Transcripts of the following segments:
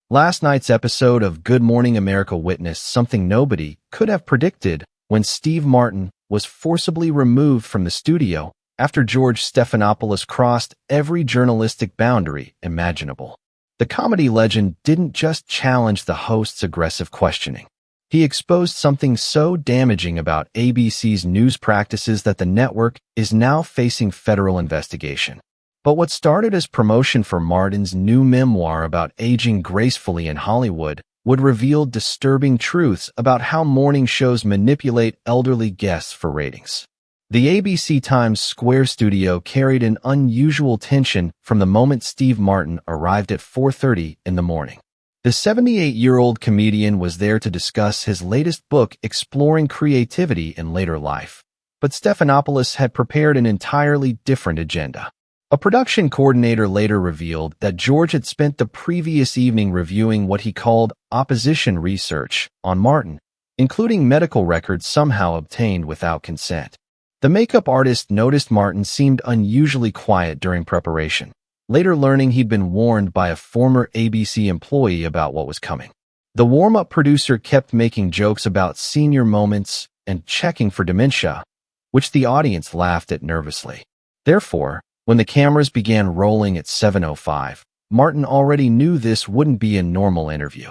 Last night's episode of Good Morning America witnessed something nobody could have predicted when Steve Martin was forcibly removed from the studio after George Stephanopoulos crossed every journalistic boundary imaginable. The comedy legend didn't just challenge the host's aggressive questioning. He exposed something so damaging about ABC's news practices that the network is now facing federal investigation. But what started as promotion for Martin's new memoir about aging gracefully in Hollywood would reveal disturbing truths about how morning shows manipulate elderly guests for ratings. The ABC Times Square studio carried an unusual tension from the moment Steve Martin arrived at 4:30 in the morning. The 78-year-old comedian was there to discuss his latest book exploring creativity in later life. But Stephanopoulos had prepared an entirely different agenda. A production coordinator later revealed that George had spent the previous evening reviewing what he called opposition research on Martin, including medical records somehow obtained without consent. The makeup artist noticed Martin seemed unusually quiet during preparation, later learning he'd been warned by a former ABC employee about what was coming. The warm-up producer kept making jokes about senior moments and checking for dementia, which the audience laughed at nervously. Therefore, when the cameras began rolling at 7:05, Martin already knew this wouldn't be a normal interview.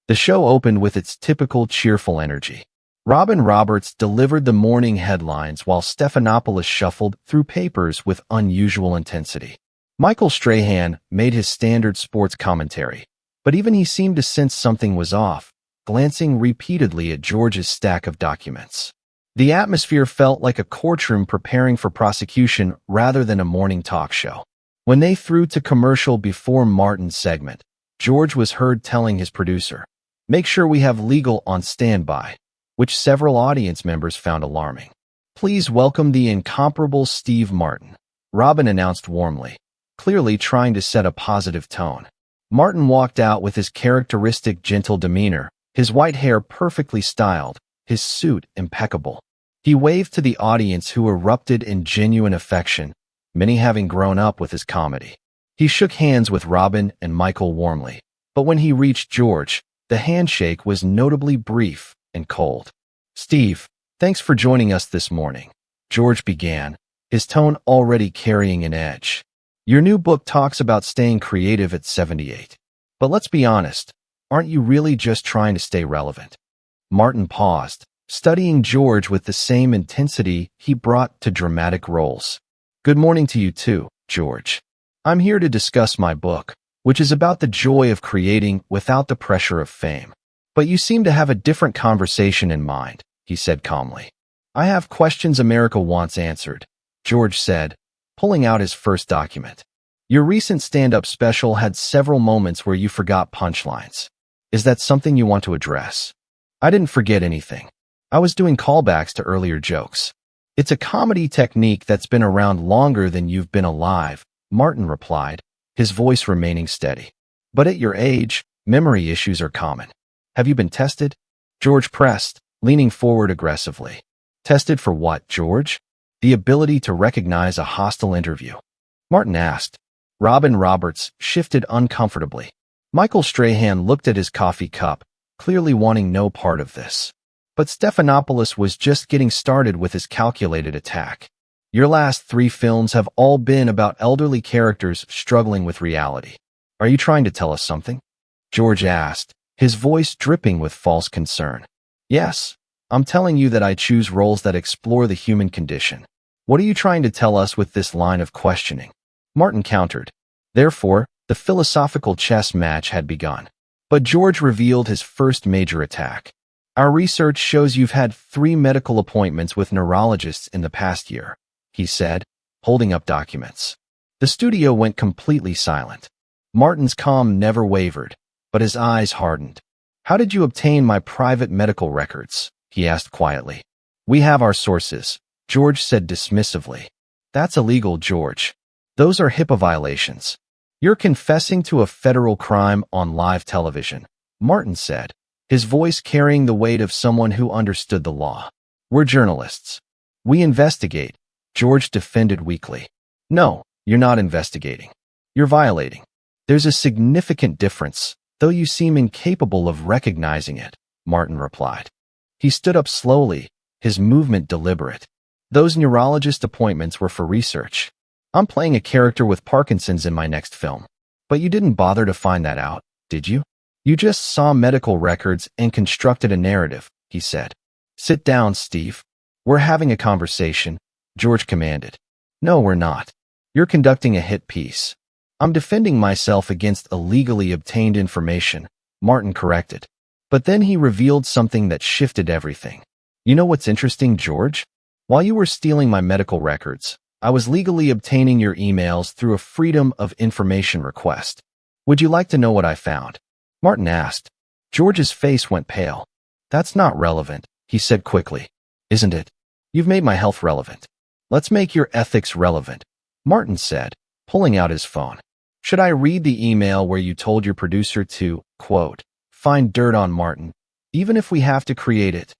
The show opened with its typical cheerful energy. Robin Roberts delivered the morning headlines while Stephanopoulos shuffled through papers with unusual intensity. Michael Strahan made his standard sports commentary, but even he seemed to sense something was off, glancing repeatedly at George's stack of documents. The atmosphere felt like a courtroom preparing for prosecution rather than a morning talk show. When they threw to commercial before Martin's segment, George was heard telling his producer, "Make sure we have legal on standby," which several audience members found alarming. "Please welcome the incomparable Steve Martin," Robin announced warmly, clearly trying to set a positive tone. Martin walked out with his characteristic gentle demeanor, his white hair perfectly styled, his suit impeccable. He waved to the audience who erupted in genuine affection, many having grown up with his comedy. He shook hands with Robin and Michael warmly, but when he reached George, the handshake was notably brief and cold. "Steve, thanks for joining us this morning," George began, his tone already carrying an edge. "Your new book talks about staying creative at 78. But let's be honest, aren't you really just trying to stay relevant?" Martin paused, studying George with the same intensity he brought to dramatic roles. "Good morning to you too, George. I'm here to discuss my book, which is about the joy of creating without the pressure of fame. But you seem to have a different conversation in mind," he said calmly. "I have questions America wants answered," George said, pulling out his first document. "Your recent stand-up special had several moments where you forgot punchlines. Is that something you want to address?" "I didn't forget anything. I was doing callbacks to earlier jokes. It's a comedy technique that's been around longer than you've been alive," Martin replied, his voice remaining steady. "But at your age, memory issues are common. Have you been tested?" George pressed, leaning forward aggressively. "Tested for what, George?" "The ability to recognize a hostile interview," Martin asked. Robin Roberts shifted uncomfortably. Michael Strahan looked at his coffee cup, clearly wanting no part of this. But Stephanopoulos was just getting started with his calculated attack. "Your last 3 films have all been about elderly characters struggling with reality. Are you trying to tell us something?" George asked, his voice dripping with false concern. "Yes, I'm telling you that I choose roles that explore the human condition. What are you trying to tell us with this line of questioning?" Martin countered. Therefore, the philosophical chess match had begun. But George revealed his first major attack. "Our research shows you've had 3 medical appointments with neurologists in the past year," he said, holding up documents. The studio went completely silent. Martin's calm never wavered, but his eyes hardened. "How did you obtain my private medical records?" he asked quietly. "We have our sources," George said dismissively. "That's illegal, George. Those are HIPAA violations. You're confessing to a federal crime on live television," Martin said, his voice carrying the weight of someone who understood the law. "We're journalists. We investigate," George defended weakly. "No, you're not investigating. You're violating. There's a significant difference," though you seem incapable of recognizing it, Martin replied. He stood up slowly, his movement deliberate. Those neurologist appointments were for research. I'm playing a character with Parkinson's in my next film. But you didn't bother to find that out, did you? You just saw medical records and constructed a narrative, he said. Sit down, Steve. We're having a conversation, George commanded. No, we're not. You're conducting a hit piece. I'm defending myself against illegally obtained information, Martin corrected. But then he revealed something that shifted everything. You know what's interesting, George? While you were stealing my medical records, I was legally obtaining your emails through a Freedom of Information request. Would you like to know what I found? Martin asked. George's face went pale. That's not relevant, he said quickly. Isn't it? You've made my health relevant. Let's make your ethics relevant, Martin said, pulling out his phone. Should I read the email where you told your producer to, quote, find dirt on Martin, even if we have to create it?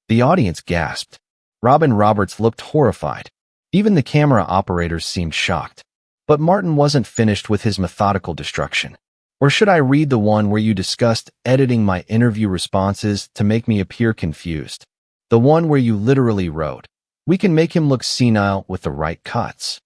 The audience gasped. Robin Roberts looked horrified. Even the camera operators seemed shocked. But Martin wasn't finished with his methodical destruction. Or should I read the one where you discussed editing my interview responses to make me appear confused? The one where you literally wrote, we can make him look senile with the right cuts.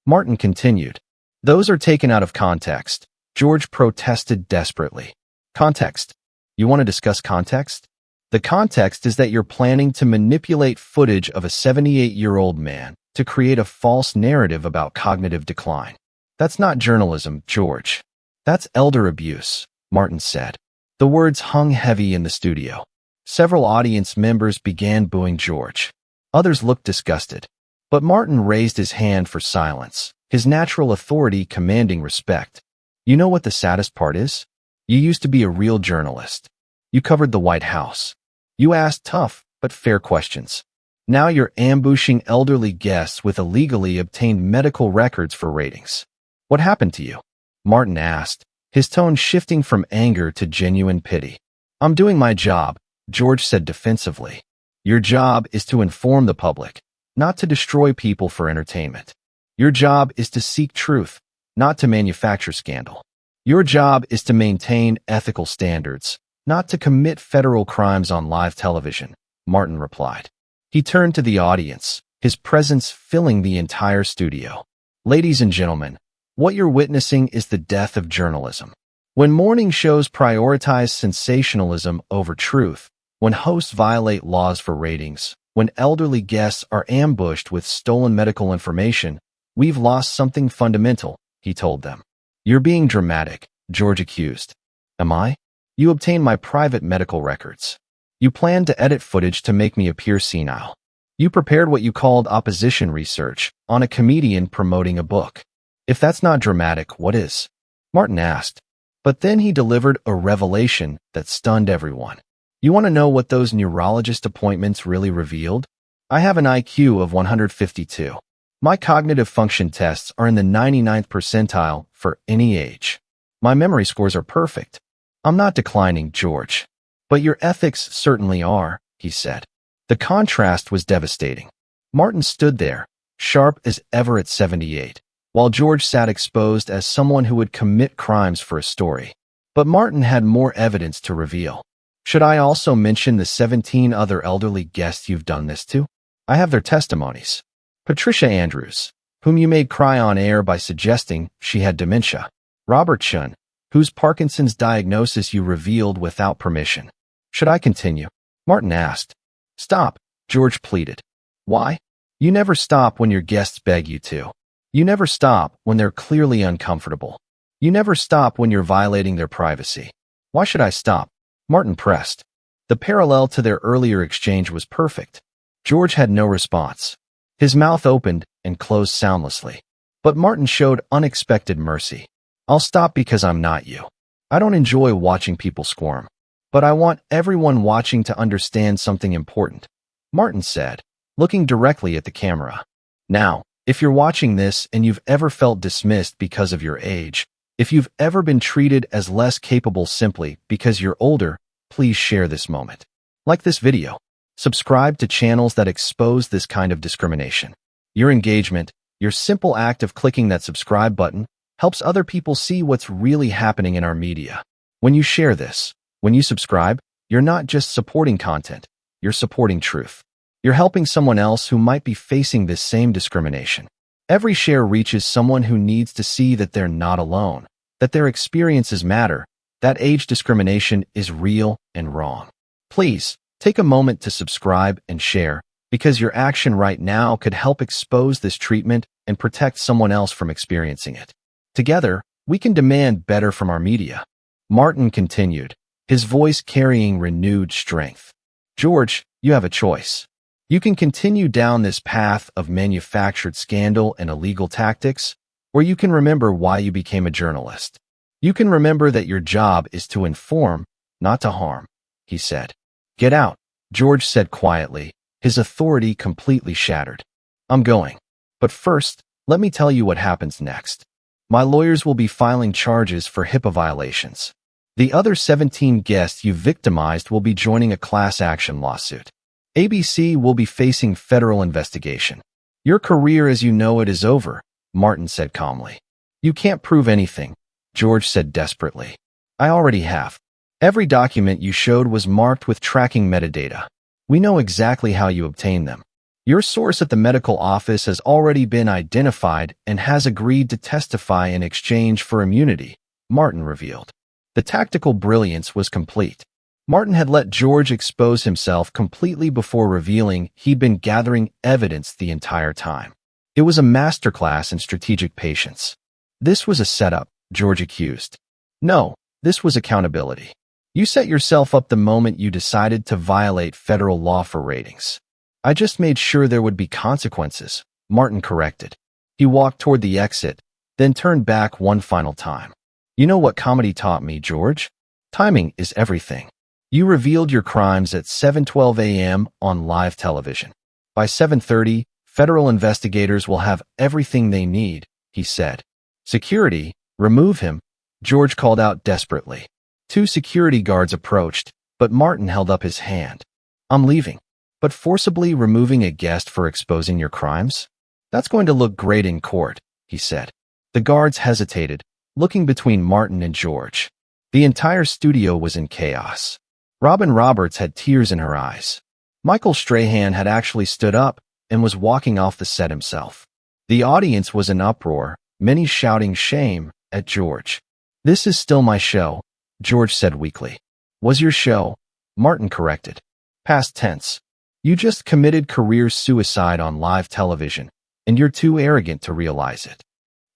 Martin continued. Those are taken out of context, George protested desperately. Context? You want to discuss context? The context is that you're planning to manipulate footage of a 78-year-old man to create a false narrative about cognitive decline. That's not journalism, George. That's elder abuse, Martin said. The words hung heavy in the studio. Several audience members began booing George. Others looked disgusted. But Martin raised his hand for silence, his natural authority commanding respect. You know what the saddest part is? You used to be a real journalist. You covered the White House. You asked tough but fair questions. Now you're ambushing elderly guests with illegally obtained medical records for ratings. What happened to you? Martin asked, his tone shifting from anger to genuine pity. I'm doing my job, George said defensively. Your job is to inform the public, not to destroy people for entertainment. Your job is to seek truth, not to manufacture scandal. Your job is to maintain ethical standards, not to commit federal crimes on live television, Martin replied. He turned to the audience, his presence filling the entire studio. Ladies and gentlemen, what you're witnessing is the death of journalism. When morning shows prioritize sensationalism over truth, when hosts violate laws for ratings, when elderly guests are ambushed with stolen medical information, we've lost something fundamental, he told them. You're being dramatic, George accused. Am I? You obtained my private medical records. You planned to edit footage to make me appear senile. You prepared what you called opposition research on a comedian promoting a book. If that's not dramatic, what is? Martin asked. But then he delivered a revelation that stunned everyone. You want to know what those neurologist appointments really revealed? I have an IQ of 152. My cognitive function tests are in the 99th percentile for any age. My memory scores are perfect. I'm not declining, George. But your ethics certainly are, he said. The contrast was devastating. Martin stood there, sharp as ever at 78, while George sat exposed as someone who would commit crimes for a story. But Martin had more evidence to reveal. Should I also mention the 17 other elderly guests you've done this to? I have their testimonies. Patricia Andrews, whom you made cry on air by suggesting she had dementia. Robert Chun, whose Parkinson's diagnosis you revealed without permission. Should I continue? Martin asked. Stop, George pleaded. Why? You never stop when your guests beg you to. You never stop when they're clearly uncomfortable. You never stop when you're violating their privacy. Why should I stop? Martin pressed. The parallel to their earlier exchange was perfect. George had no response. His mouth opened and closed soundlessly. But Martin showed unexpected mercy. I'll stop because I'm not you. I don't enjoy watching people squirm. But I want everyone watching to understand something important, Martin said, looking directly at the camera. Now, if you're watching this and you've ever felt dismissed because of your age, if you've ever been treated as less capable simply because you're older, please share this moment. Like this video. Subscribe to channels that expose this kind of discrimination. Your engagement, your simple act of clicking that subscribe button, helps other people see what's really happening in our media. When you share this, when you subscribe, you're not just supporting content, you're supporting truth. You're helping someone else who might be facing this same discrimination. Every share reaches someone who needs to see that they're not alone, that their experiences matter, that age discrimination is real and wrong. Please, take a moment to subscribe and share, because your action right now could help expose this treatment and protect someone else from experiencing it. Together, we can demand better from our media. Martin continued, his voice carrying renewed strength. George, you have a choice. You can continue down this path of manufactured scandal and illegal tactics, or you can remember why you became a journalist. You can remember that your job is to inform, not to harm, he said. Get out, George said quietly, his authority completely shattered. I'm going. But first, let me tell you what happens next. My lawyers will be filing charges for HIPAA violations. The other 17 guests you victimized will be joining a class action lawsuit. ABC will be facing federal investigation. Your career as you know it is over, Martin said calmly. You can't prove anything, George said desperately. I already have. Every document you showed was marked with tracking metadata. We know exactly how you obtained them. Your source at the medical office has already been identified and has agreed to testify in exchange for immunity, Martin revealed. The tactical brilliance was complete. Martin had let George expose himself completely before revealing he'd been gathering evidence the entire time. It was a masterclass in strategic patience. This was a setup, George accused. No, this was accountability. You set yourself up the moment you decided to violate federal law for ratings. I just made sure there would be consequences, Martin corrected. He walked toward the exit, then turned back one final time. You know what comedy taught me, George? Timing is everything. You revealed your crimes at 7:12 a.m. on live television. By 7:30, federal investigators will have everything they need, he said. Security, remove him, George called out desperately. 2 security guards approached, but Martin held up his hand. I'm leaving. But forcibly removing a guest for exposing your crimes? That's going to look great in court, he said. The guards hesitated, looking between Martin and George. The entire studio was in chaos. Robin Roberts had tears in her eyes. Michael Strahan had actually stood up and was walking off the set himself. The audience was in uproar, many shouting shame at George. This is still my show, George said weakly. Was your show? Martin corrected. Past tense. You just committed career suicide on live television, and you're too arrogant to realize it.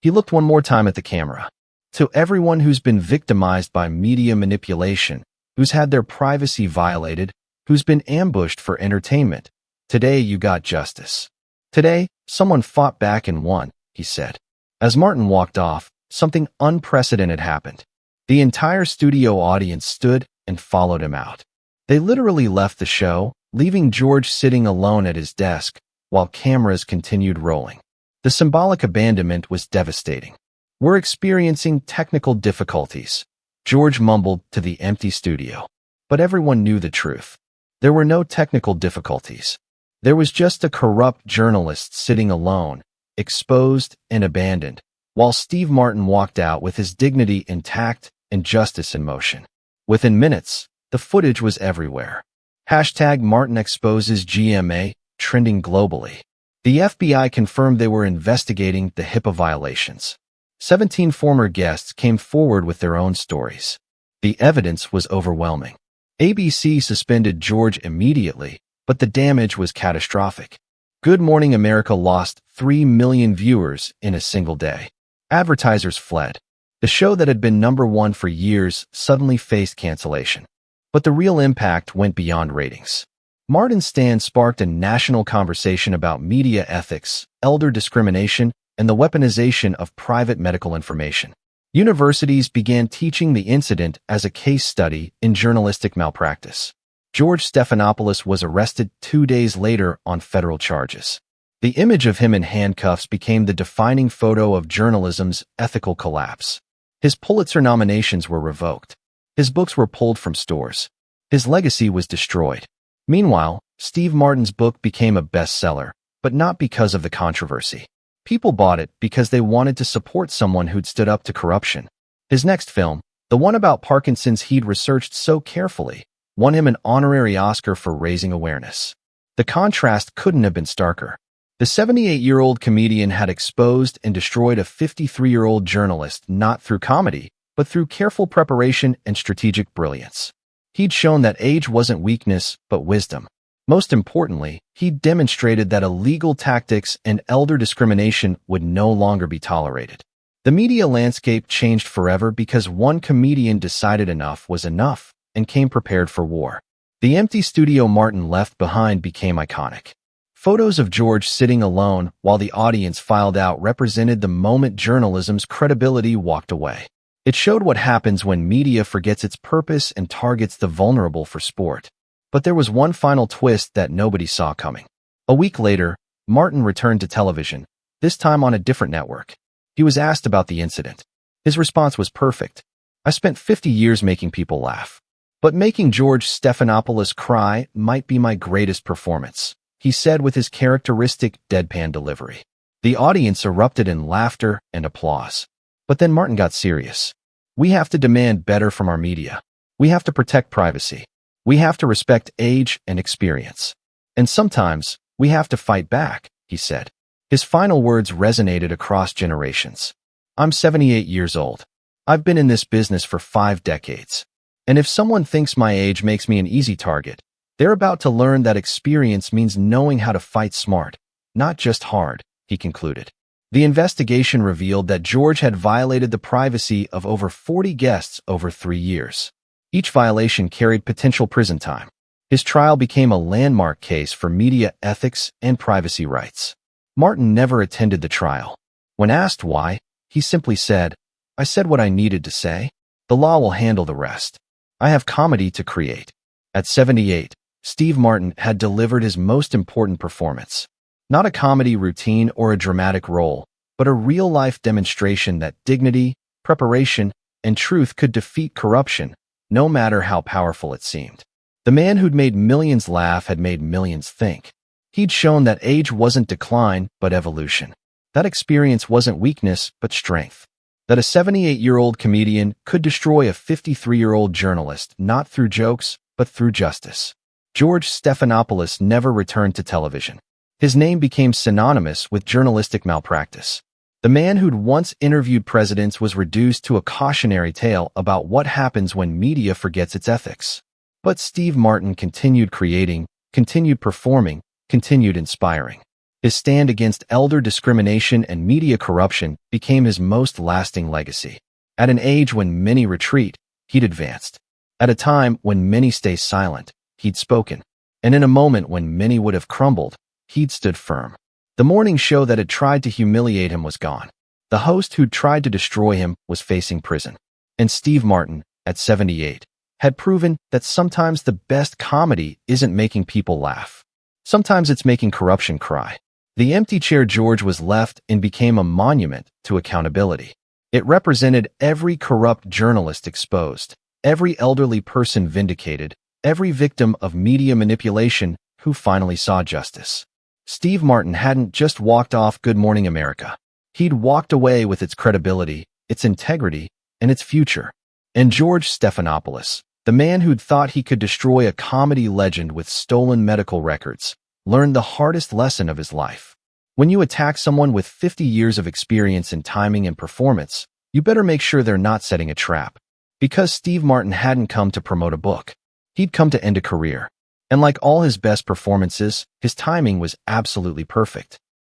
He looked one more time at the camera. To everyone who's been victimized by media manipulation, who's had their privacy violated, who's been ambushed for entertainment, today you got justice. Today, someone fought back and won, he said. As Martin walked off, something unprecedented happened. The entire studio audience stood and followed him out. They literally left the show, leaving George sitting alone at his desk, while cameras continued rolling. The symbolic abandonment was devastating. We're experiencing technical difficulties, George mumbled to the empty studio. But everyone knew the truth. There were no technical difficulties. There was just a corrupt journalist sitting alone, exposed and abandoned, while Steve Martin walked out with his dignity intact and justice in motion. Within minutes, the footage was everywhere. Hashtag Martin exposes GMA, trending globally. The FBI confirmed they were investigating the HIPAA violations. 17 former guests came forward with their own stories. The evidence was overwhelming. ABC suspended George immediately, but the damage was catastrophic. Good Morning America lost 3 million viewers in a single day. Advertisers fled. The show that had been #1 for years suddenly faced cancellation. But the real impact went beyond ratings. Martin's stand sparked a national conversation about media ethics, elder discrimination, and the weaponization of private medical information. Universities began teaching the incident as a case study in journalistic malpractice. George Stephanopoulos was arrested 2 days later on federal charges. The image of him in handcuffs became the defining photo of journalism's ethical collapse. His Pulitzer nominations were revoked. His books were pulled from stores. His legacy was destroyed. Meanwhile, Steve Martin's book became a bestseller, but not because of the controversy. People bought it because they wanted to support someone who'd stood up to corruption. His next film, The one about Parkinson's he'd researched so carefully won him an honorary Oscar for raising awareness. The contrast couldn't have been starker. The 78-year-old comedian had exposed and destroyed a 53-year-old journalist not through comedy, but through careful preparation and strategic brilliance. He'd shown that age wasn't weakness, but wisdom. Most importantly, he'd demonstrated that illegal tactics and elder discrimination would no longer be tolerated. The media landscape changed forever because one comedian decided enough was enough and came prepared for war. The empty studio Martin left behind became iconic. Photos of George sitting alone while the audience filed out represented the moment journalism's credibility walked away. It showed what happens when media forgets its purpose and targets the vulnerable for sport. But there was one final twist that nobody saw coming. A week later, Martin returned to television, this time on a different network. He was asked about the incident. His response was perfect. "I spent 50 years making people laugh. But making George Stephanopoulos cry might be my greatest performance," he said with his characteristic deadpan delivery. The audience erupted in laughter and applause. But then Martin got serious. "We have to demand better from our media. We have to protect privacy. We have to respect age and experience. And sometimes, we have to fight back," he said. His final words resonated across generations. "I'm 78 years old. I've been in this business for 5 decades. And if someone thinks my age makes me an easy target, they're about to learn that experience means knowing how to fight smart, not just hard," he concluded. The investigation revealed that George had violated the privacy of over 40 guests over 3 years. Each violation carried potential prison time. His trial became a landmark case for media ethics and privacy rights. Martin never attended the trial. When asked why, he simply said, "I said what I needed to say. The law will handle the rest. I have comedy to create." At 78, Steve Martin had delivered his most important performance. Not a comedy routine or a dramatic role, but a real-life demonstration that dignity, preparation, and truth could defeat corruption, no matter how powerful it seemed. The man who'd made millions laugh had made millions think. He'd shown that age wasn't decline, but evolution. That experience wasn't weakness, but strength. That a 78-year-old comedian could destroy a 53-year-old journalist not through jokes, but through justice. George Stephanopoulos never returned to television. His name became synonymous with journalistic malpractice. The man who'd once interviewed presidents was reduced to a cautionary tale about what happens when media forgets its ethics. But Steve Martin continued creating, continued performing, continued inspiring. His stand against elder discrimination and media corruption became his most lasting legacy. At an age when many retreat, he'd advanced. At a time when many stay silent, he'd spoken. And in a moment when many would have crumbled, he'd stood firm. The morning show that had tried to humiliate him was gone. The host who'd tried to destroy him was facing prison. And Steve Martin, at 78, had proven that sometimes the best comedy isn't making people laugh. Sometimes it's making corruption cry. The empty chair George was left in became a monument to accountability. It represented every corrupt journalist exposed, every elderly person vindicated, every victim of media manipulation who finally saw justice. Steve Martin hadn't just walked off Good Morning America. He'd walked away with its credibility, its integrity, and its future. And George Stephanopoulos, the man who'd thought he could destroy a comedy legend with stolen medical records, learned the hardest lesson of his life. When you attack someone with 50 years of experience in timing and performance, you better make sure they're not setting a trap. Because Steve Martin hadn't come to promote a book. He'd come to end a career. And like all his best performances, his timing was absolutely perfect.